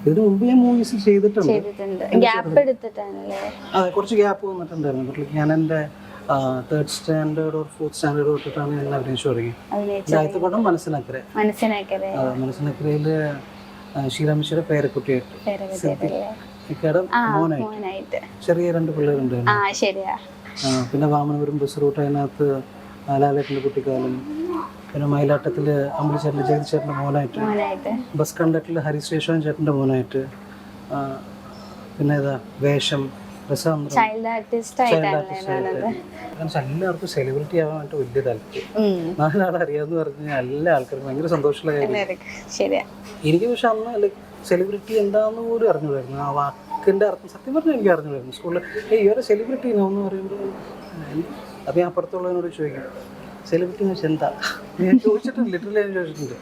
ഇതിനു മുമ്പ് ഞാൻ മൂവീസ് ചെയ്തിട്ടുണ്ട്. അതെ, കുറച്ച് ഗ്യാപ്പ് വന്നിട്ടുണ്ടായിരുന്നു. ഞാൻ എൻ്റെ 3rd standard or 4th standard തൊട്ടിട്ടാണ് ഞാൻ അഭിനയിച്ചു തുടങ്ങി. ആദ്യത്തെ പടം മനസ്സിനക്കരയില് ശ്രീരാമേശ്വര പേരക്കുട്ടിയായിട്ട് മോനായിട്ട് ചെറിയ 2 പിള്ളേരുണ്ടായിരുന്നു. പിന്നെ വാമനപുരം ബസ് റൂട്ട്, അതിനകത്ത് ലാലേട്ടൻ്റെ കുട്ടിക്കാലം, പിന്നെ മയിലാട്ടത്തില് അമ്പലിച്ചേട്ടൻ്റെ ജഗതിച്ചേട്ടൻ്റെ മോനായിട്ട്, ബസ് കണ്ടക്ടറിൽ ഹരിശേഷൻ ചേട്ടൻ്റെ മോനായിട്ട്, പിന്നെ ഏതാ വേഷം എല്ലാവർക്കും സെലിബ്രിറ്റി ആവാനായിട്ട് വലിയ താല്പര്യം. 4 ആളെ അറിയാമെന്ന് പറഞ്ഞാൽ എല്ലാ ആൾക്കാർക്കും ഭയങ്കര സന്തോഷമുള്ള കാര്യം. എനിക്ക് പക്ഷെ അന്ന് സെലിബ്രിറ്റി എന്താണെന്ന് പോലും അറിഞ്ഞുകൂടായിരുന്നു. ആ വാക്കിന്റെ അർത്ഥം സത്യം പറഞ്ഞാൽ എനിക്ക് അറിഞ്ഞുകൂടായിരുന്നു. സ്കൂളിൽ ഇവരെ സെലിബ്രിറ്റി എന്ന് പറയുമ്പോൾ അത് ഞാൻ അപ്പുറത്തുള്ളതിനോട് ചോദിക്കും, സെലിബ്രിറ്റി എന്ന് വെച്ചാൽ എന്താ? ഞാൻ ചോദിച്ചിട്ടുണ്ട്, ലിറ്ററലി ഞാൻ ചോദിച്ചിട്ടുണ്ട്.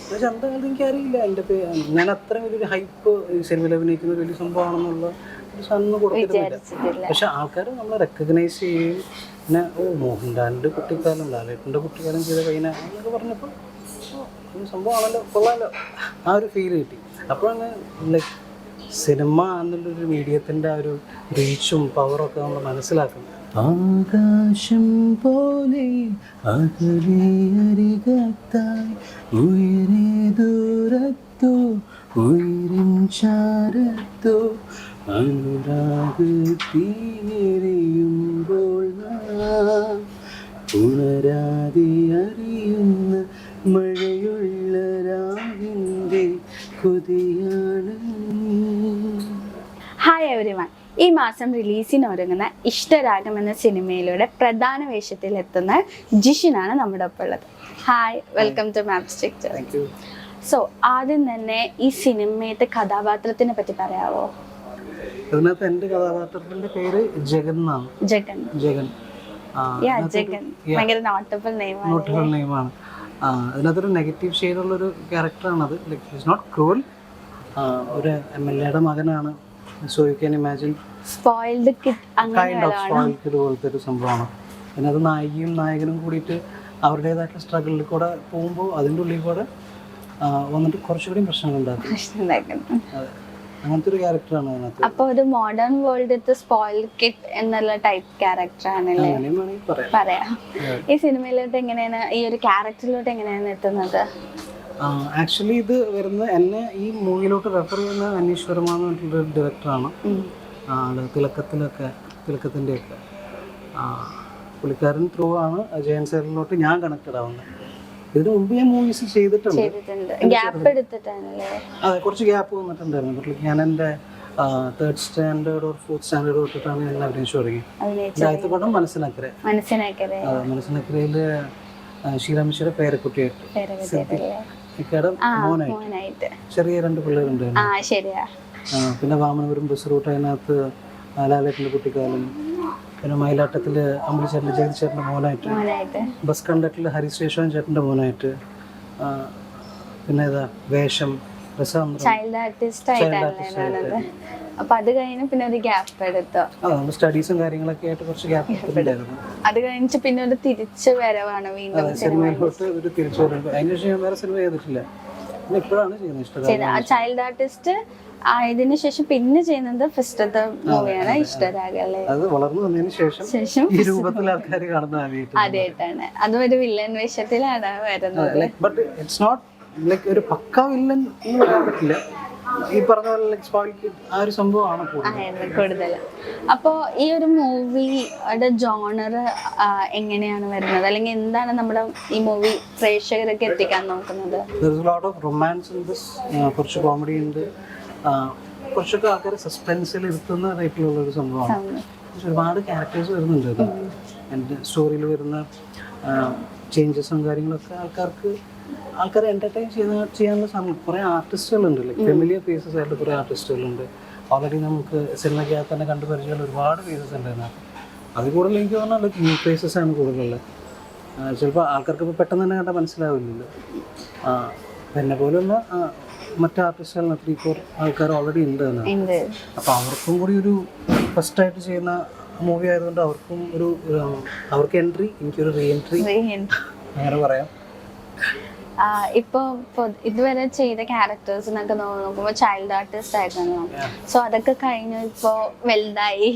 പക്ഷെ എന്താ എനിക്കറിയില്ല. എൻ്റെ ഞാൻ അത്രയും വലിയൊരു ഹൈപ്പ് സിനിമയിൽ അഭിനയിക്കുന്ന ഒരു വലിയ സംഭവമാണെന്നുള്ള അന്ന് കൊടുത്തിരുന്നില്ല. പക്ഷെ ആൾക്കാർ നമ്മളെ റെക്കഗ്നൈസ് ചെയ്യുകയും പിന്നെ മോഹൻലാലിൻ്റെ കുട്ടിക്കാലം, ലാലേട്ടൻ്റെ കുട്ടിക്കാലം ചെയ്ത കഴിഞ്ഞാൽ എന്നൊക്കെ പറഞ്ഞപ്പോൾ സംഭവമാണല്ലോ, കൊള്ളാമല്ലോ, ആ ഒരു ഫീൽ കിട്ടി. അപ്പോഴാണ് ലൈക്ക് സിനിമ എന്നുള്ളൊരു മീഡിയത്തിൻ്റെ ആ ഒരു റീച്ചും പവറൊക്കെ നമ്മൾ മനസ്സിലാക്കുന്നത്. ആകാശം പോലെ അകലെ അരികത്തായി ഉയരെ ദൂരത്തോ ഉയരും ചാരത്തോ അനുരാഗത്തിനെറിയുമ്പോൾ ഉണരാതെ അറിയുന്ന മഴയുള്ള രാവിന്റെ കൊതിയാണ്. ഹായ് എവരിവൺ, ഈ മാസം റിലീസിനൊരുങ്ങുന്ന ഇഷ്ടരാഗം എന്ന സിനിമയിലൂടെ പ്രധാന വേഷത്തിലെത്തുന്ന ജിഷിനാണ് നമ്മുടെ ഒപ്പം ഉള്ളത്. Hi, welcome to Mapstick. So ആദ്യം തന്നെ ഈ സിനിമയുടെ കഥാപാത്രത്തിനെ പറ്റി പറയാവോ? അതിനകത്ത് എൻ്റെ കഥാപാത്രത്തിന്റെ പേര് ജഗൻ എന്നാണ്. ജഗൻ ഭയങ്കര നോട്ടബിൾ നെയിമാണ്. അതിനകത്തൊരു നെഗറ്റീവ് ഷെയ്ഡുള്ളൊരു ക്യാരക്ടറാണത്. Like it's not cruel. ഒരു MLAയുടെ മകനാണ്. So you can imagine spoiled kid പോലത്തെ ഒരു സംഭവമാണ്. പിന്നെ അത് നായികയും നായകനും കൂടിയിട്ട് അവരുടേതായിട്ടുള്ള സ്ട്രഗിളിൽ കൂടെ പോകുമ്പോൾ അതിൻ്റെ ഉള്ളിൽ കൂടെ വന്നിട്ട് കുറച്ചുകൂടി പ്രശ്നങ്ങളുണ്ടാക്കും. അങ്ങനത്തെ ഒരു ക്യാരക്ടറാണ് അതിനകത്ത്. അപ്പോൾ ഒരു മോഡേൺ വേൾഡ് സ്പോയിൽഡ് കിഡ് എന്നുള്ള ടൈപ്പ് ക്യാരക്ടർ ആണല്ലേ പറയാം. ഈ സിനിമയിലോട്ട് എങ്ങനെയാണ്, ഈ ഒരു ക്യാരക്ടറിലോട്ട് എങ്ങനെയാണ് എത്തുന്നത്? ആക്ച്വലി ഇത് വരുന്നത് എന്നെ ഈ മൂവിയിലോട്ട് റെഫർ ചെയ്യുന്ന അനീഷ് വർമ്മ എന്ന് പറഞ്ഞിട്ടുള്ളൊരു ഡയറക്ടറാണ്. തിലക്കത്തിൻ്റെ ഒക്കെ പുള്ളിക്കാരൻ ത്രൂ ആണ് ജയൻ സാറിലോട്ട് ഞാൻ കണക്റ്റഡ് ആവുന്നത്. ഇതിനു മുമ്പ് ഞാൻ മൂവീസ് ചെയ്തിട്ടുണ്ട്. അതെ, കുറച്ച് ഗ്യാപ്പ് വന്നിട്ടുണ്ടായിരുന്നു. ഞാൻ എൻ്റെ 3rd standard or 4th standard തൊട്ടിട്ടാണ് ഞാൻ അഭിനയിച്ചു തുടങ്ങി. ആദ്യത്തെ പടം മനസ്സിനക്കരയില് ശ്രീരാമേശ്വര പേരക്കുട്ടിയായിട്ട് മോനായിട്ട് ചെറിയ 2 പിള്ളേരുണ്ടായിരുന്നു. പിന്നെ വാമനപുരം ബസ് റൂട്ട്, അതിനകത്ത് ലാലേട്ടൻ്റെ കുട്ടിക്കാലം, പിന്നെ മയിലാട്ടത്തില് അമ്പലിച്ചേട്ടൻ്റെ ജഗതിച്ചേട്ടൻ്റെ മോനായിട്ട്, ബസ് കണ്ടക്ടറിൽ ഹരിശേഷൻ ചേട്ടൻ്റെ മോനായിട്ട്, പിന്നെ ഏതാ വേഷം അപ്പൊ അത് കഴിഞ്ഞ് പിന്നെ ഒരു ഗ്യാപ്പ് എടുത്തോ? സ്റ്റഡീസും കാര്യങ്ങളൊക്കെ ആയിട്ട് കുറച്ച് ഗ്യാപ്പ് ഉണ്ടായിരുന്നു. അത് കഴിഞ്ഞിട്ട് പിന്നെ ഒരു തിരിച്ചു വരവാണ് വീണ്ടും സിനിമയിലോട്ട് ഒരു തിരിച്ചു വരുന്നത്. അതിനുശേഷം ഞാൻ വേറെ സിനിമ ചെയ്തിട്ടില്ല. പിന്നെ ഇപ്പോഴാണ് ചെയ്യുന്നത് ചൈൽഡ് ആർട്ടിസ്റ്റ് ആയതിനു ശേഷം പിന്നെ ചെയ്യുന്നത് ഫസ്റ്റത്തെ മൂവിയാണ് ഇഷ്ടരാഗം അല്ലേ? അത് വളർന്നു വന്നതിന് ശേഷം ഈ രൂപത്തിൽ ആൾക്കാർ കാണുന്ന ആദ്യമായിട്ടാണ്. അതും ഒരു വില്ലൻ വേഷത്തിലാണ് വരുന്നത്. ബട്ട് ഇറ്റ്സ് നോട്ട് ലൈക്ക് ഒരു പക്കാ വില്ലൻ എന്ന് പറയാൻ പറ്റില്ല. ഈ പറഞ്ഞ പോലെ ആ ഒരു സംഭവമാണ് കൂടുതൽ. അപ്പോൾ ഈ ഒരു മൂവിയുടെ ജോണർ എങ്ങനെയാണ് വരുന്നത്, അല്ലെങ്കിൽ എന്താണ് നമ്മുടെ ഈ മൂവി പ്രേക്ഷകരൊക്കെ എത്തിക്കാൻ നോക്കുന്നത്? റൊമാൻസ് ഉണ്ട്, കുറച്ച് കോമഡി ഉണ്ട്, കുറച്ചൊക്കെ ആൾക്കാരെ സസ്പെൻസിൽ ഇരുത്തുന്ന ടൈപ്പിലുള്ള ഒരു സംഭവമാണ്. ഒരുപാട് ക്യാരക്ടേഴ്സ് വരുന്നുണ്ട്. എൻ്റെ സ്റ്റോറിയിൽ വരുന്ന ചേഞ്ചസും കാര്യങ്ങളൊക്കെ ആൾക്കാരെ എൻ്റർടൈൻ ചെയ്യാനുള്ള കുറേ ആർട്ടിസ്റ്റുകളുണ്ട്. ലൈക്ക് ഫെമിലിയർ ഫേസസ് ആയിട്ട് കുറേ ആർട്ടിസ്റ്റുകളുണ്ട്. ഓൾറെഡി നമുക്ക് സിനിമയ്ക്കകത്ത് തന്നെ കണ്ടു പരിചയമുള്ള ഒരുപാട് ഫേസസ് ഉണ്ട് അതിനകത്ത്. അതിൽ കൂടുതൽ എനിക്ക് പറഞ്ഞാൽ ലൈക്ക് ന്യൂ ഫേസസ് ആണ് കൂടുതലുള്ളത്. ചിലപ്പോൾ ആൾക്കാർക്ക് ഇപ്പോൾ പെട്ടെന്ന് തന്നെ കണ്ടാൽ മനസ്സിലാവില്ലല്ലോ. എന്നെ പോലുള്ള മറ്റു ആർട്ടിസ്റ്റുകൾ 3-4 ആൾക്കാർ ഓൾറെഡി ഉണ്ട് എന്നാണ്. അപ്പോൾ അവർക്കും കൂടി ഒരു ഫസ്റ്റായിട്ട് ചെയ്യുന്ന മൂവി ആയതുകൊണ്ട് അവർക്ക് എൻട്രി, എനിക്കൊരു റീ എൻട്രി അങ്ങനെ പറയാം. ഇപ്പൊ ഇതുവരെ ചെയ്ത ക്യാരക്ടേഴ്സ് എന്നൊക്കെ നോക്കുമ്പോൾ ചൈൽഡ് ആർട്ടിസ്റ്റ് ആയിരുന്നു. സോ അതൊക്കെ കഴിഞ്ഞു ഇപ്പോ വലുതായി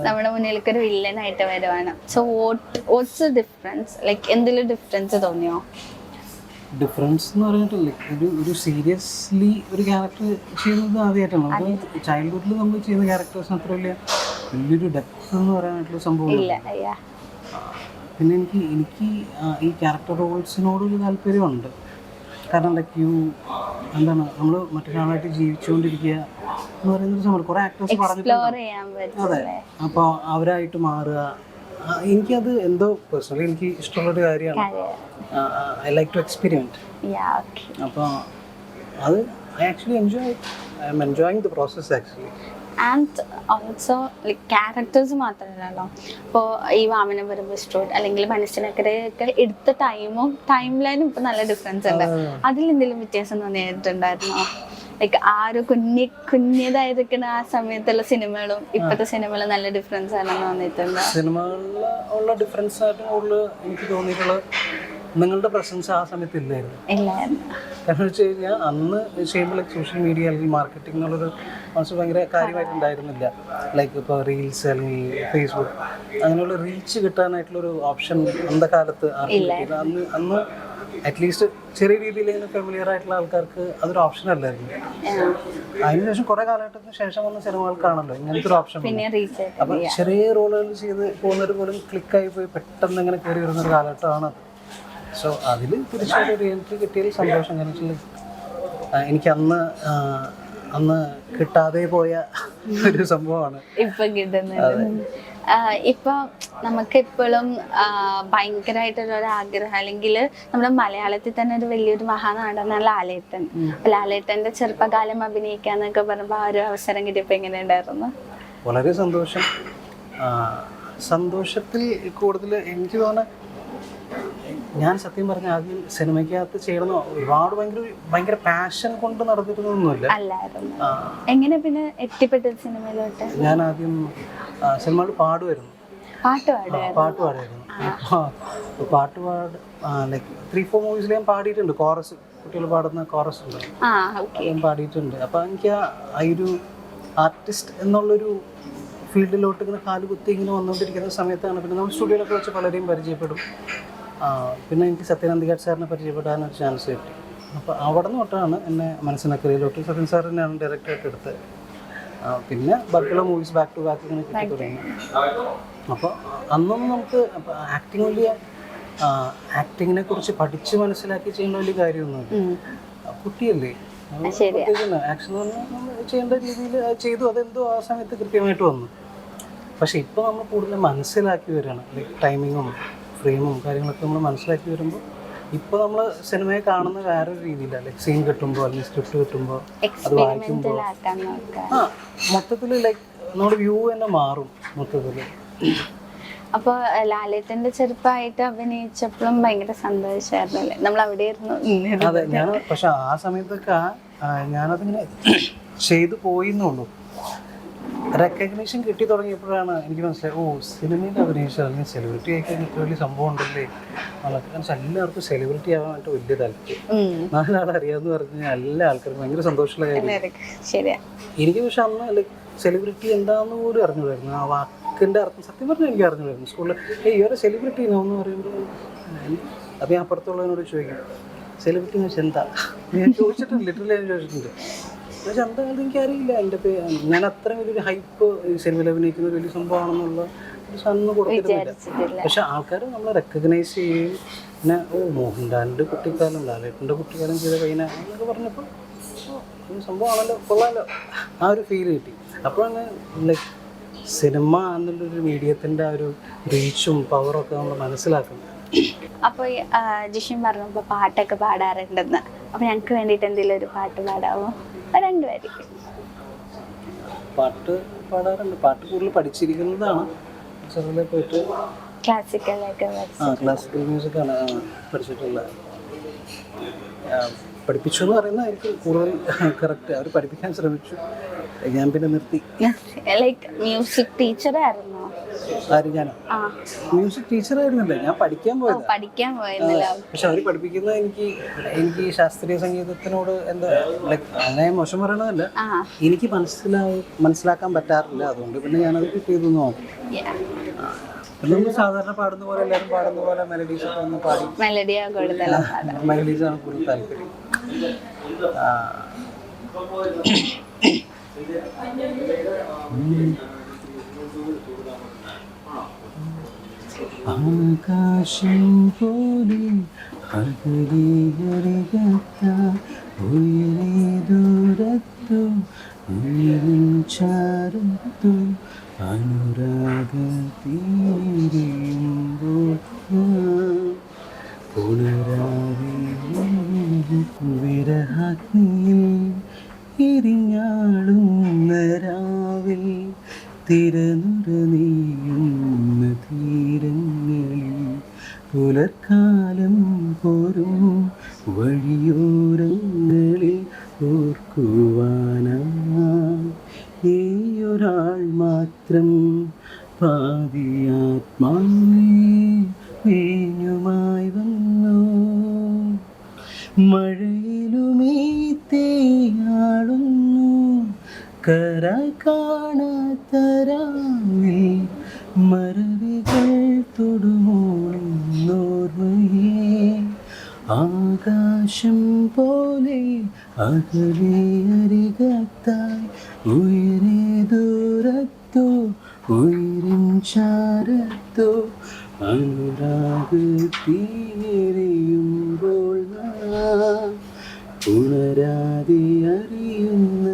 നമ്മുടെ മുന്നിലേക്ക് ഒരു വില്ലൻ ആയിട്ട് വരുവാണ്. സോ വാട്ട്സ് ഡിഫറൻസ്, ലൈക്ക് എന്തെങ്കിലും ഡിഫറൻസ് തോന്നിയോ? ഡിഫറൻസ് എന്ന് പറഞ്ഞിട്ടില്ല, ഒരു സീരിയസ്ലി ഒരു ക്യാരക്ടർ ചെയ്യുന്നത് ആദ്യമായിട്ടാണ്. നമുക്ക് ചൈൽഡ്ഹുഡിൽ നമ്മൾ ചെയ്യുന്ന ക്യാരക്ടേഴ്സിന് അത്ര വലിയൊരു ഡെപ്ത് എന്ന് പറയാനായിട്ടുള്ള സംഭവം. പിന്നെ എനിക്ക് ഈ ക്യാരക്ടർ റോൾസിനോടൊരു താല്പര്യമുണ്ട്. കാരണം എന്താണ് നമ്മൾ മറ്റൊരാളായിട്ട് ജീവിച്ചുകൊണ്ടിരിക്കുക എന്ന് പറയുന്നൊരു സംഭവം കുറേ ആക്ടേഴ്സ് പറഞ്ഞിട്ടുണ്ട്. അതെ, അപ്പോൾ അവരായിട്ട് മാറുക, എനിക്കത് എന്തോ പേഴ്സണലി എനിക്ക് ഇഷ്ടമുള്ളൊരു കാര്യമാണ്. I like to experiment. അപ്പോൾ അത് I actually I'm enjoying the process actually. And also like characters മാത്രമല്ലല്ലോ, ഇപ്പോൾ ഈ വാമനപുരം റെസ്റ്റോറൻറ്റ് അല്ലെങ്കിൽ മനസ്സിനക്കരയൊക്കെ എടുത്ത ടൈം ലൈനും ഇപ്പം നല്ല ഡിഫറൻസ് ഉണ്ട്. അതിലെന്തെങ്കിലും വ്യത്യാസം തോന്നിയിട്ടുണ്ടായിരുന്നോ? ലൈക്ക് ആ ഒരു കുഞ്ഞതായിരിക്കുന്ന ആ സമയത്തുള്ള സിനിമകളും ഇപ്പോഴത്തെ സിനിമകളും നല്ല ഡിഫറൻസ് ആണെന്ന് തോന്നിയിട്ടുണ്ട്. സിനിമകളിൽ ഉള്ള ഡിഫറൻസ് ആയിട്ട് കൂടുതൽ എനിക്ക് തോന്നിയിട്ടുള്ളത് നിങ്ങളുടെ പ്രസൻസ് ആ സമയത്ത് ഇല്ലായിരുന്നു. കാരണം വെച്ച് കഴിഞ്ഞാൽ അന്ന് ചെയ്യുമ്പോൾ ലൈക്ക് സോഷ്യൽ മീഡിയ അല്ലെങ്കിൽ മാർക്കറ്റിംഗ് എന്നുള്ളൊരു കോൺസെപ്റ്റ് ഭയങ്കര കാര്യമായിട്ടുണ്ടായിരുന്നില്ല. ലൈക്ക് ഇപ്പോൾ റീൽസ് അല്ലെങ്കിൽ ഫേസ്ബുക്ക് അങ്ങനെയുള്ള റീച്ച് കിട്ടാനായിട്ടുള്ളൊരു ഓപ്ഷൻ അന്നത്തെ കാലത്ത് അന്ന് അറ്റ്ലീസ്റ്റ് ചെറിയ രീതിയിൽ ഫെമിലിയർ ആയിട്ടുള്ള ആൾക്കാർക്ക് അതൊരു ഓപ്ഷൻ അല്ലായിരുന്നു. അതിനുശേഷം കുറെ കാലഘട്ടത്തിന് ശേഷം വന്ന സിനിമകൾക്കാണല്ലോ ഇങ്ങനത്തെ ഒരു ഓപ്ഷൻ. അപ്പം ചെറിയ റോളുകൾ ചെയ്ത് പോകുന്നവർ പോലും ക്ലിക്കായി പോയി പെട്ടെന്ന് ഇങ്ങനെ കയറി വരുന്നൊരു കാലഘട്ടമാണ്. സോ അതിൽ തീർച്ചയായിട്ടും ഒരു എൻട്രി കിട്ടിയതിൽ സന്തോഷം. കാരണം വെച്ചാൽ എനിക്ക് അന്ന് കിട്ടാതെ പോയ ഒരു സംഭവമാണ് ഇപ്പം കിട്ടുന്നത്. ഇപ്പം നമുക്കെപ്പോഴും ഭയങ്കരമായിട്ടുള്ളൊരു ആഗ്രഹം, അല്ലെങ്കിൽ നമ്മുടെ മലയാളത്തിൽ തന്നെ ഒരു വലിയൊരു മഹാനാടാണ് ലാലേട്ടൻ. ലാലേട്ടൻ്റെ ചെറുപ്പകാലം അഭിനയിക്കാന്നൊക്കെ പറയുമ്പോൾ ആ ഒരു അവസരം കിട്ടിയപ്പോൾ എങ്ങനെയുണ്ടായിരുന്നു? വളരെ സന്തോഷം. സന്തോഷത്തിൽ കൂടുതൽ എനിക്ക് തോന്നുന്നത്, ഞാൻ സത്യം പറഞ്ഞ ആദ്യം സിനിമയ്ക്കകത്ത് ചെയ്യണമെന്ന് ഭയങ്കര പാഷൻ കൊണ്ട് നടത്തിയിരുന്നൊന്നുമില്ല. എങ്ങനെ പിന്നെ എത്തിപ്പെട്ടത് സിനിമയിലോട്ട്? ഞാൻ ആദ്യം സിനിമകൾ പാടുമായിരുന്നു. ലൈക്ക് 3-4 മൂവീസിൽ ഞാൻ പാടിയിട്ടുണ്ട്. കോറസ്, കുട്ടികൾ പാടുന്ന കോറസ് ഉണ്ട്, ഞാൻ പാടിയിട്ടുണ്ട്. അപ്പോൾ എനിക്ക് ആ ഒരു ആർട്ടിസ്റ്റ് എന്നുള്ളൊരു ഫീൽഡിലോട്ട് ഇങ്ങനെ കാലുകുത്തി ഇങ്ങനെ വന്നുകൊണ്ടിരിക്കുന്ന സമയത്താണ് പിന്നെ നമ്മൾ സ്റ്റുഡിയോയിലൊക്കെ വെച്ച് പലരെയും പരിചയപ്പെടും. പിന്നെ എനിക്ക് സത്യനന്ദികാട് സാറിനെ പരിചയപ്പെടാനൊരു ചാൻസ് കിട്ടി. അപ്പോൾ അവിടെ നിന്ന് തൊട്ടാണ് എന്നെ മനസ്സിനക്കരയിലോട്ട് സത്യൻ സാർ തന്നെയാണ് ഡയറക്ടറായിട്ട് എടുത്തത്. പിന്നെ ബാക്കിയുള്ള മൂവീസ് ബാക്ക് ടു ബാക്ക് ഇങ്ങനെ കിട്ടി തുടങ്ങി. അപ്പോൾ അന്നൊന്നും നമുക്ക് ആക്ടിങ്ങിനെ കുറിച്ച് പഠിച്ച് മനസ്സിലാക്കി ചെയ്യേണ്ട വലിയ കാര്യമൊന്നുമില്ല. കുട്ടിയല്ലേ, ആക്ഷൻ ചെയ്യേണ്ട രീതിയിൽ ചെയ്തു, അതെന്തോ ആ സമയത്ത് കൃത്യമായിട്ട് വന്നു. പക്ഷെ ഇപ്പോൾ നമ്മൾ കൂടുതൽ മനസ്സിലാക്കി വരികയാണ്. ലൈക്ക് ടൈമിങ്ങും ഫ്രെയിമും കാര്യങ്ങളൊക്കെ നമ്മൾ മനസ്സിലാക്കി വരുമ്പോൾ ഇപ്പോൾ നമ്മൾ സിനിമയെ കാണുന്ന വേറൊരു രീതിയിലാണ്. ലൈക്ക് സീൻ കിട്ടുമ്പോൾ അല്ലെങ്കിൽ സ്ക്രിപ്റ്റ് കിട്ടുമ്പോൾ അത് വായിക്കുമ്പോൾ മൊത്തത്തിൽ ലൈക്ക് നമ്മുടെ വ്യൂ തന്നെ മാറും മൊത്തത്തിൽ. അപ്പോൾ ലാലേട്ടൻ്റെ ചെറുപ്പമായിട്ട് അഭിനയിച്ചപ്പോഴും ഭയങ്കര സന്തോഷമായിരുന്നല്ലേ? നമ്മൾ അവിടെ ഇരുന്നു. അതെ, ഞാൻ പക്ഷെ ആ സമയത്തൊക്കെ ഞാനതിങ്ങനെ ചെയ്തു പോയിന്നുള്ളൂ. റെക്കഗ്നീഷൻ കിട്ടി തുടങ്ങിയപ്പോഴാണ് എനിക്ക് മനസ്സിലായി, സിനിമയിൽ അഭിനയിച്ച അല്ലെങ്കിൽ സെലിബ്രിറ്റി ആയിക്കഴിഞ്ഞാൽ ഇത്ര വലിയ സംഭവം ഉണ്ടല്ലേ എന്നുള്ളത്. കാരണം എല്ലാവർക്കും സെലിബ്രിറ്റി ആവാനായിട്ട് വലിയ താല്പര്യം. 4 ആളെ അറിയാമെന്ന് പറഞ്ഞാൽ എല്ലാ ആൾക്കാർക്കും ഭയങ്കര സന്തോഷമുള്ള കാര്യം. എനിക്ക് പക്ഷെ അന്ന് ലൈക്ക് സെലിബ്രിറ്റി എന്താണെന്ന് പോലും അറിഞ്ഞുകൂടായിരുന്നു. ആ വാക്കിൻ്റെ അർത്ഥം സത്യം പറഞ്ഞാൽ എനിക്ക് അറിഞ്ഞുകൂടായിരുന്നു. സ്കൂളിൽ ഒരു സെലിബ്രിറ്റീനോ എന്ന് പറയുമ്പോൾ അപ്പം ഞാൻ അപ്പുറത്തുള്ളതിനോട് ചോദിക്കും, സെലിബ്രിറ്റി എന്ന് വെച്ചാൽ എന്താ? ഞാൻ ചോദിച്ചിട്ടുണ്ട്, ലിറ്ററലി ഞാൻ ചോദിച്ചിട്ടുണ്ട്. പക്ഷെ എന്തായാലും എനിക്കറിയില്ല എൻ്റെ ഞാൻ അത്രയും വലിയൊരു ഹൈപ്പ് സിനിമയിൽ അഭിനയിക്കുന്ന ഒരു വലിയ സംഭവമാണെന്നുള്ള ഒരു സാധനം കൊടുത്തിരുന്നില്ല. പക്ഷെ ആൾക്കാർ നമ്മളെ റെക്കഗ്നൈസ് ചെയ്യുകയും പിന്നെ മോഹൻലാലിൻ്റെ കുട്ടിക്കാലം, ലാലേട്ടൻ്റെ കുട്ടിക്കാലം ചെയ്ത പയ്യന എന്നൊക്കെ പറഞ്ഞപ്പോൾ സംഭവമാണല്ലോ, കൊള്ളാമല്ലോ, ആ ഒരു ഫീൽ കിട്ടി. അപ്പോഴാണ് ലൈക്ക് സിനിമ എന്നുള്ളൊരു മീഡിയത്തിൻ്റെ ആ ഒരു റീച്ചും പവറും ഒക്കെ നമ്മൾ മനസ്സിലാക്കുന്നത്. അപ്പോൾ ജിഷിൻ പറഞ്ഞപ്പോൾ പാട്ടൊക്കെ പാടാറുണ്ടെന്ന്. അപ്പോൾ ഞങ്ങൾക്ക് വേണ്ടിയിട്ട് എന്തെങ്കിലും ഒരു പാട്ട് പാടാമോ? 2 വരി. പാട്ട് പാടാറുണ്ട്. പാട്ട് കൂടുതൽ പഠിച്ചിരിക്കുന്നതാണ്. ചെറുതിലെ പോയിട്ട് ക്ലാസിക്കൽ മ്യൂസിക്കാണ് പഠിച്ചിട്ടുള്ളത്. പഠിപ്പിച്ചു എന്ന് പറയുന്നത് എനിക്ക് കൂടുതൽ കറക്റ്റ്. അവർ പഠിപ്പിക്കാൻ ശ്രമിച്ചു, ഞാൻ പിന്നെ നിർത്തി. ലൈക്ക് മ്യൂസിക് ടീച്ചറായിരുന്നോ? ആര് ഞാനോ? മ്യൂസിക് ടീച്ചറായിരുന്നില്ല, ഞാൻ പഠിക്കാൻ പോയത്. പഠിക്കാൻ പോയിരുന്നില്ല. പക്ഷെ അവർ പഠിപ്പിക്കുന്നത് എനിക്ക് ശാസ്ത്രീയ സംഗീതത്തിനോട് എന്താ ലൈക്ക് അങ്ങനെ മോശം പറയണതല്ല, എനിക്ക് മനസ്സിലാക്കാൻ പറ്റാറില്ല. അതുകൊണ്ട് പിന്നെ ഞാനത് കിക്ക് ചെയ്തു നോക്കി. നമ്മൾ സാധാരണ പാടുന്ന പോലെ എല്ലാവരും പാടുന്ന പോലെ മെലഡീസ് ഒക്കെ ഒന്ന് പാടി. മെലഡീസാണ് കൂടുതൽ താല്പര്യം. ആകാശം പോലെ ഉയരെ ദൂരത്തു ചാരത്തു അനുരാഗീരിയുമ്പോൾ വിരഹാഗ്നിയിൽ ഇരിഞ്ഞാളുന്ന രാവിൽ തിരനുര നീയുന്ന തീരങ്ങളിൽ പുലർക്കാലം പോരും വഴിയോരങ്ങളിൽ ഓർക്കുവാനാ ഈയൊരാൾ മാത്രം പാതിയാത്മാവേ വീഞ്ഞുമായി വന്നു മഴയിലുമീത്തേയാളുന്നു കര കാണാത്തരാവിൽ മറവികൾ തൊടുമോർമ്മയേ ആകാശം പോലെ അകലെ അരികത്തായി ഉയരെ ദൂരത്തോ ഉയരും ചാരത്തോ അനുരാഗത്തിരിയുമ്പോൾ ഉണരാതെ അറിയുന്ന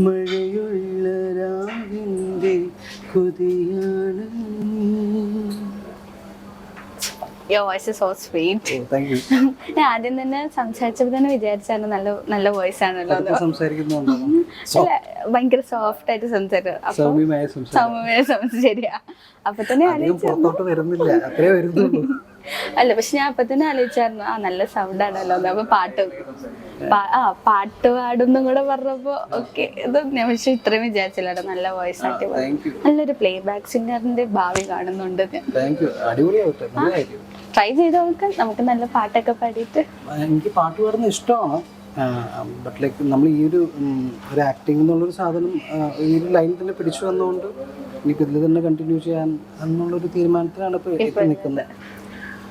മഴയുള്ള രാവിൻ്റെ കൊതിയാണ്. Your voice is so sweet. Oh, thank you. ഞാൻ ആദ്യം തന്നെ സംസാരിച്ചപ്പോൾ തന്നെ വിചാരിച്ചാണ് നല്ല വോയിസ് ആണല്ലോ. ഭയങ്കര സോഫ്റ്റ് ആയിട്ട് സംസാരിക്കും. ശരിയാ. അപ്പൊ തന്നെ അല്ല, പക്ഷെ ഞാൻ അപ്പൊ തന്നെ ആലോചിച്ചായിരുന്നു നല്ല സൗണ്ട് ആണല്ലോ. അപ്പൊ പാട്ട് പാടുന്നും കൂടെ പറഞ്ഞപ്പോ ഓക്കെ, ഇത് ഞാൻ പക്ഷെ ഇത്രയും വിചാരിച്ചില്ല. നല്ല വോയിസ് ആയിട്ട് നല്ലൊരു പ്ലേ ബാക്ക് സിംഗറിന്റെ ഭാവി കാണുന്നുണ്ട്. ട്രൈ ചെയ്ത് നോക്കാം, നമുക്ക് നല്ല പാട്ടൊക്കെ പാടിയിട്ട്. എനിക്ക് പാട്ട് പാടുന്ന ഇഷ്ടമാണ്. ബട്ട് ലൈക്ക് നമ്മൾ ഈ ഒരു ആക്ടിങ് എന്നുള്ളൊരു സാധനം ഈ ഒരു ലൈൻ തന്നെ പിടിച്ചു വന്നുകൊണ്ട് എനിക്ക് ഇതിൽ തന്നെ കണ്ടിന്യൂ ചെയ്യാൻ എന്നുള്ളൊരു തീരുമാനത്തിലാണ് ഇപ്പോൾ നിൽക്കുന്നത്.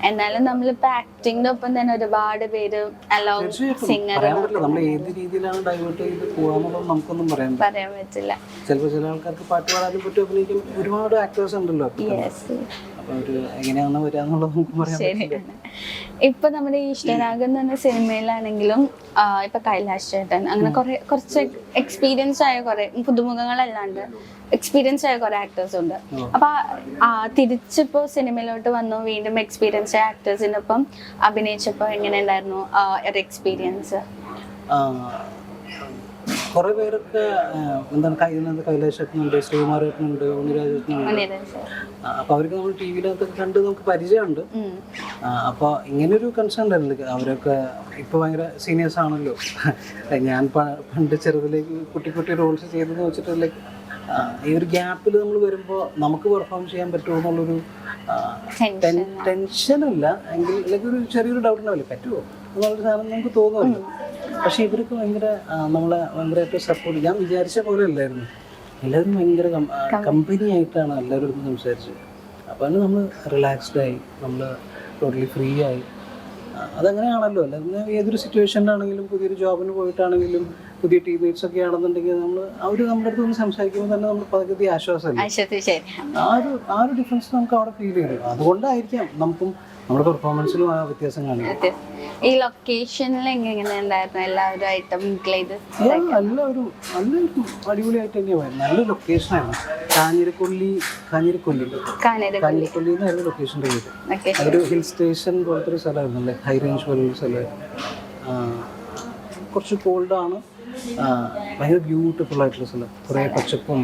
എന്നാലും നമ്മളിപ്പോ ആക്ടിങ്ങിന്റെ ഒപ്പം തന്നെ ഒരുപാട് പേര് സിംഗർ നമ്മൾ ഏത് രീതിയിലാണ് ഡൈവേർട്ട് ചെയ്ത് പോകാന്നുള്ളത് നമുക്കൊന്നും പറയാൻ പറ്റില്ല. ചിലപ്പോൾ ചില ആൾക്കാർക്ക് പാട്ട് പാടാനും പറ്റും, അഭിനയിക്കും. ഒരുപാട് ആക്ടേഴ്സ് ഉണ്ടല്ലോ. അപ്പൊ ഒരു എങ്ങനെയാണ് വരാന്നുള്ളത് നമുക്ക് പറയാൻ പറ്റില്ല. ഇപ്പൊ നമ്മുടെ ഈ ഇഷ്ടരാഗം എന്ന് പറഞ്ഞ സിനിമയിലാണെങ്കിലും ഇപ്പൊ കൈലാഷ് ചേട്ടൻ അങ്ങനെ കുറച്ച് എക്സ്പീരിയൻസ് ആയ കുറെ പുതുമുഖങ്ങളല്ലാണ്ട് എക്സ്പീരിയൻസ് ആയ കുറെ ആക്ടേഴ്സ് ഉണ്ട്. അപ്പൊ തിരിച്ചിപ്പോ സിനിമയിലോട്ട് വന്നു വീണ്ടും എക്സ്പീരിയൻസ് ആയ ആക്ടേഴ്സിന്റെ ഒപ്പം അഭിനയിച്ചപ്പോ എങ്ങനെ ഉണ്ടായിരുന്നു ഒരു എക്സ്പീരിയൻസ്? കുറെ പേരൊക്കെ എന്താണ് കൈലാഷ് ചേട്ടനുണ്ട്, ശ്രീകുമാർ ചേട്ടനുണ്ട്, ഉണ്ണിരാജ് ചേട്ടനുണ്ട്. അപ്പൊ അവർക്ക് നമ്മൾ ടി വിയിലകത്തൊക്കെ കണ്ട് നമുക്ക് പരിചയമുണ്ട്. അപ്പൊ ഇങ്ങനൊരു കൺസേൺ ഉണ്ടായിരുന്നില്ല. അവരൊക്കെ ഇപ്പൊ ഭയങ്കര സീനിയേഴ്സ് ആണല്ലോ. ഞാൻ പണ്ട് ചെറുതിലേക്ക് കുട്ടി റോൾസ് ചെയ്തെന്ന് വെച്ചിട്ട് ഈ ഒരു ഗ്യാപ്പിൽ നമ്മൾ വരുമ്പോൾ നമുക്ക് പെർഫോം ചെയ്യാൻ പറ്റുമോ എന്നുള്ളൊരു ടെൻഷനല്ല എങ്കിൽ ഒരു ചെറിയൊരു ഡൗട്ട് ഉണ്ടാവില്ലേ, പറ്റുമോ എന്നുള്ളൊരു സാധനം നമുക്ക് തോന്നുമല്ലോ. പക്ഷെ ഇവർക്ക് നമ്മളെ ഭയങ്കരമായിട്ട് സപ്പോർട്ട്. ഞാൻ വിചാരിച്ച പോലെ അല്ലായിരുന്നു. എല്ലാവരും ഭയങ്കര കമ്പനി ആയിട്ടാണ് എല്ലാവരും സംസാരിച്ചത്. അപ്പോൾ തന്നെ നമ്മൾ റിലാക്സ്ഡായി, നമ്മൾ ടോട്ടലി ഫ്രീ ആയി. അതങ്ങനെയാണല്ലോ. അല്ലെങ്കിൽ ഏതൊരു സിറ്റുവേഷനിലാണെങ്കിലും പുതിയൊരു ജോബിന് പോയിട്ടാണെങ്കിലും പുതിയ ടീംമേറ്റ്സ് ഒക്കെ ആണെന്നുണ്ടെങ്കിൽ അവർ നമ്മുടെ അടുത്ത് ഒന്ന് സംസാരിക്കുമ്പോൾ തന്നെ നമ്മൾ പകുതി ആശ്വാസമല്ലേ. ആ ഒരു ഡിഫറൻസ് നമുക്ക് അവിടെ ഫീൽ ചെയ്തു. അതുകൊണ്ടായിരിക്കാം നമുക്കും നമ്മുടെ പെർഫോമൻസിലും ആ വ്യത്യാസം കാണിക്കും. ഈ ലൊക്കേഷനിൽ എങ്ങനെയുണ്ടായിരുന്നു? എല്ലാവരും നല്ലൊരു അടിപൊളിയായിട്ട് തന്നെയാണ്. നല്ല ലൊക്കേഷനായിരുന്നു. കാഞ്ഞിരക്കൊല്ലി എന്നായിരുന്നു ലൊക്കേഷൻ്റെ പേര്. അതൊരു ഹിൽ സ്റ്റേഷൻ പോലത്തെ ഒരു സ്ഥലമായിരുന്നു, ഹൈ റേഞ്ച് പോലൊരു സ്ഥലമായിരുന്നു. കുറച്ച് കോൾഡാണ്, ഭയങ്കര ബ്യൂട്ടിഫുൾ ആയിട്ടുള്ള സ്ഥലം. കുറേ പച്ചപ്പും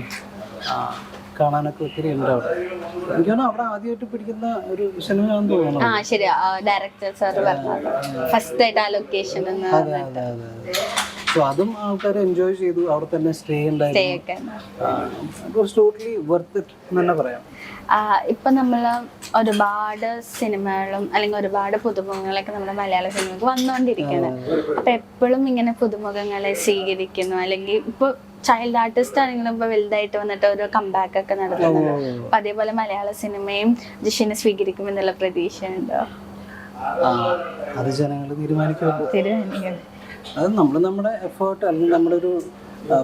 കാണാനൊക്കെ ഒത്തിരി ഉണ്ട് അവിടെ. എനിക്ക് തോന്നുന്നു അവിടെ ആദ്യമായിട്ട് പിടിക്കുന്ന ഒരു സിനിമയാണെന്ന് തോന്നുന്നു. ഡയറക്ടർ സാർ ഫസ്റ്റ് ആയിട്ട് ആ ലൊക്കേഷൻ. അതെ. സോ അതും ആൾക്കാർ എൻജോയ് ചെയ്തു, അവിടെ തന്നെ സ്റ്റേ ഉണ്ടായിരുന്നു. ടോട്ടലി വർത്ത് ഇറ്റ് എന്ന് തന്നെ പറയാം. ഇപ്പൊ നമ്മള് ഒരുപാട് സിനിമകളും അല്ലെങ്കിൽ ഒരുപാട് പുതുമുഖങ്ങളൊക്കെ നമ്മുടെ മലയാള സിനിമക്ക് വന്നുകൊണ്ടിരിക്കുകയാണ്. അപ്പൊ എപ്പോഴും ഇങ്ങനെ പുതുമുഖങ്ങളെ സ്വീകരിക്കുന്നു, അല്ലെങ്കിൽ ഇപ്പൊ ചൈൽഡ് ആർട്ടിസ്റ്റ് ആണെങ്കിലും ഇപ്പൊ വലുതായിട്ട് വന്നിട്ട് ഒരു കംബാക്ക് ഒക്കെ നടത്തുന്നുണ്ട്. അപ്പൊ അതേപോലെ മലയാള സിനിമയും ജിഷിനെ സ്വീകരിക്കുമെന്നുള്ള പ്രതീക്ഷയുണ്ടോ? അത് ജനങ്ങൾ തീരുമാനിക്കും. അത് നമ്മൾ നമ്മുടെ എഫേർട്ട് അല്ലെങ്കിൽ നമ്മുടെ ഒരു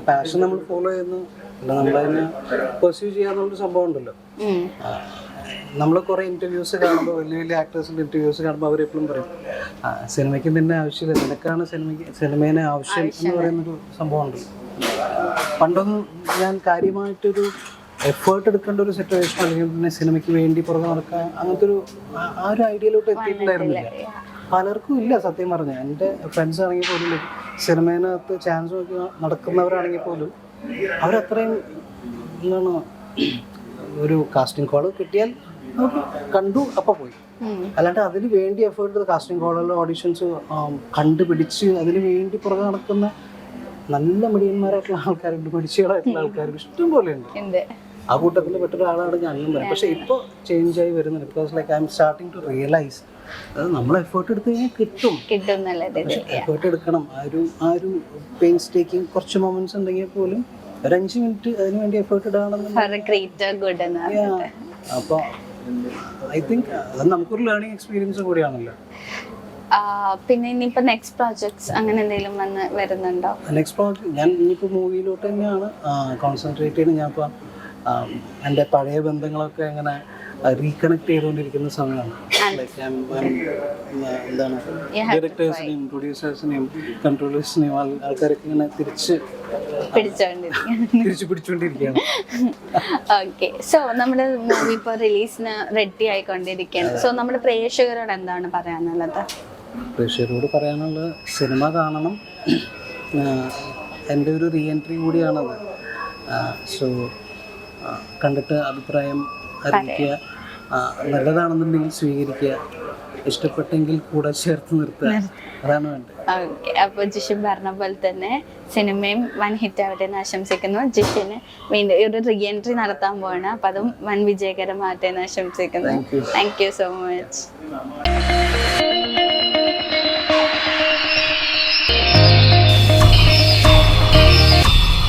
പാഷൻ നമ്മൾ ഫോളോ ചെയ്യുന്നു, നമ്മളതിനെ പെർസ്യൂ ചെയ്യാന്നുള്ളൊരു സംഭവം ഉണ്ടല്ലോ. നമ്മൾ കുറെ ഇന്റർവ്യൂസ് കാണുമ്പോൾ, വലിയ വലിയ ആക്ടേഴ്സിന്റെ ഇന്റർവ്യൂസ് കാണുമ്പോൾ അവരെപ്പോഴും പറയും സിനിമയ്ക്ക് നിന്നെ ആവശ്യമില്ല, നിനക്കാണ് സിനിമേനെ ആവശ്യം എന്ന് പറയുന്നൊരു സംഭവം ഉണ്ടല്ലോ. പണ്ടൊന്നും ഞാൻ കാര്യമായിട്ടൊരു എഫേർട്ട് എടുക്കേണ്ട ഒരു സിറ്റുവേഷൻ അല്ലെങ്കിൽ പിന്നെ സിനിമയ്ക്ക് വേണ്ടി പുറകെ നടക്കാൻ അങ്ങനത്തെ ഒരു ആ ഒരു ഐഡിയയിലോട്ട് എത്തിയിട്ടുണ്ടായിരുന്നില്ല. പലർക്കും ഇല്ല സത്യം പറഞ്ഞാൽ. എൻ്റെ ഫ്രണ്ട്സ് ആണെങ്കിൽ പോലും സിനിമേനകത്ത് ചാൻസ് നോക്കി നടക്കുന്നവരാണെങ്കിൽ പോലും അവരത്രയും എന്താണ്, ഒരു കാസ്റ്റിംഗ് കോൾ കിട്ടിയാൽ നമുക്ക് കണ്ടു അപ്പോൾ പോയി. അല്ലാണ്ട് അതിന് വേണ്ടി എഫേർട്ട് എടുത്ത് കാസ്റ്റിംഗ് കോളുകളിൽ ഓഡിഷൻസ് കണ്ടുപിടിച്ച് അതിന് വേണ്ടി പുറകെ നടക്കുന്ന നല്ല മിടിയന്മാരായിട്ടുള്ള ആൾക്കാരുണ്ട്, മിടിച്ചുകളായിട്ടുള്ള ആൾക്കാരുണ്ട്, ഇഷ്ടം പോലെ ഉണ്ട്. ആ കൂട്ടത്തിൽ പെട്ടൊരാളാണ് ഞാനും പറയുന്നത്. പക്ഷെ ഇപ്പോൾ ചേഞ്ച് ആയി വരുന്നുണ്ട്. Because like I'm starting to realise അത് നമ്മൾ എഫേർട്ട് എടുത്ത് കഴിഞ്ഞാൽ കിട്ടും. എഫേർട്ട് എടുക്കണം. ആ ഒരു പെയിൻസ് ടേക്കിംഗ് കുറച്ച് മൊമെന്റ്സ് ഉണ്ടെങ്കിൽ പോലും ഒരു 5 മിനിറ്റ് അതിന് വേണ്ടി എഫേർട്ട് ഇടാണെന്ന്. അപ്പോൾ ഐ തിങ്ക് അത് നമുക്കൊരു ലേണിംഗ് എക്സ്പീരിയൻസ് കൂടിയാണല്ലോ. പിന്നെ ഇനിയിപ്പോ നെക്സ്റ്റ് പ്രോജക്ട്സ് അങ്ങനെ എന്തെങ്കിലും വരുന്നുണ്ടോ? നെക്സ്റ്റ് പ്രോജക്ട് ഞാൻ ഇനിയിപ്പോൾ മൂവിയിലോട്ട് തന്നെയാണ് കോൺസെൻട്രേറ്റ് ചെയ്യുന്നത്. ഞാൻ ഇപ്പോൾ എൻ്റെ പഴയ ബന്ധങ്ങളൊക്കെ ഇങ്ങനെ റീകണക്ട് ചെയ്തുകൊണ്ടിരിക്കുന്ന സമയമാണ്. എന്താണ്, ഡയറക്ടേഴ്സിനെയും പ്രൊഡ്യൂസേഴ്സിനെയും കൺട്രോളേഴ്സിനെയും ആൾക്കാരൊക്കെ ഇങ്ങനെ തിരിച്ച് പിടിച്ചുകൊണ്ടിരിക്കുകയാണ്. ഓക്കെ, സോ നമ്മുടെ മൂവി ഇപ്പോൾ റിലീസിന് റെഡി ആയിക്കൊണ്ടിരിക്കുകയാണ്. സോ നമ്മുടെ പ്രേക്ഷകരോട് എന്താണ് പറയാനുള്ളത്? പ്രേക്ഷകരോട് പറയാനുള്ളത് സിനിമ കാണണം. എൻ്റെ ഒരു റീ എൻട്രി കൂടിയാണത്. സോ കണ്ടിട്ട് അഭിപ്രായം അറിയിക്കുക. നല്ലതാണെന്നുണ്ടെങ്കിൽ സ്വീകരിക്കുക, ഇഷ്ടപ്പെട്ടെങ്കിൽ കൂടെ ചേർത്ത് നിർത്തുക, അതാണ് വേണ്ടത്. ഓക്കെ, അപ്പോൾ ജിഷിൻ പറഞ്ഞ പോലെ തന്നെ സിനിമയും വൻ ഹിറ്റ് ആവട്ടെ എന്ന് ആശംസിക്കുന്നു. ജിഷിന് വീണ്ടും ഒരു റീ എൻട്രി നടത്താൻ പോവാണ്, അപ്പം അതും വൻ വിജയകരമാവട്ടെ എന്ന് ആശംസിക്കുന്നു. Thank you so much.